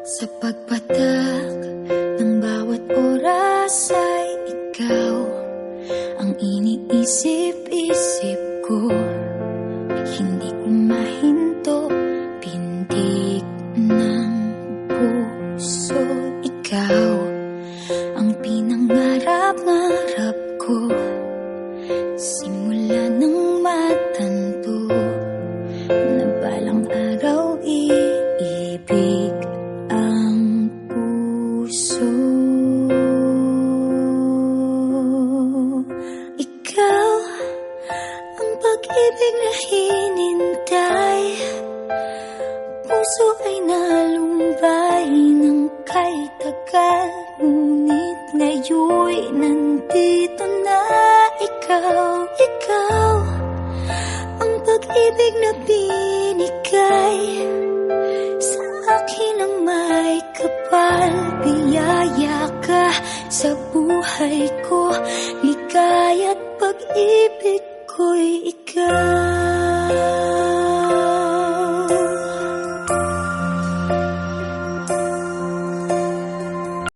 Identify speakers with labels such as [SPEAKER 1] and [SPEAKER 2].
[SPEAKER 1] Sa pagpatak ng bawat oras ay ikaw ang iniisip-isip ko. Hindi ko mahinto, pintig ng puso. Ikaw ang pinangarap-ngarap ko, simula nang matanto na balang araw iibig ang puso. Ikaw ang pag-ibig na hinintay, puso ay nalumbay ng kay tagal, ngunit ngayon'y nandito na ikaw. Ikaw ang pag-ibig na binigay sa akin ang may kapal. Biyaya ka sa buhay ko, ligaya't pag-ibig ko'y ikaw.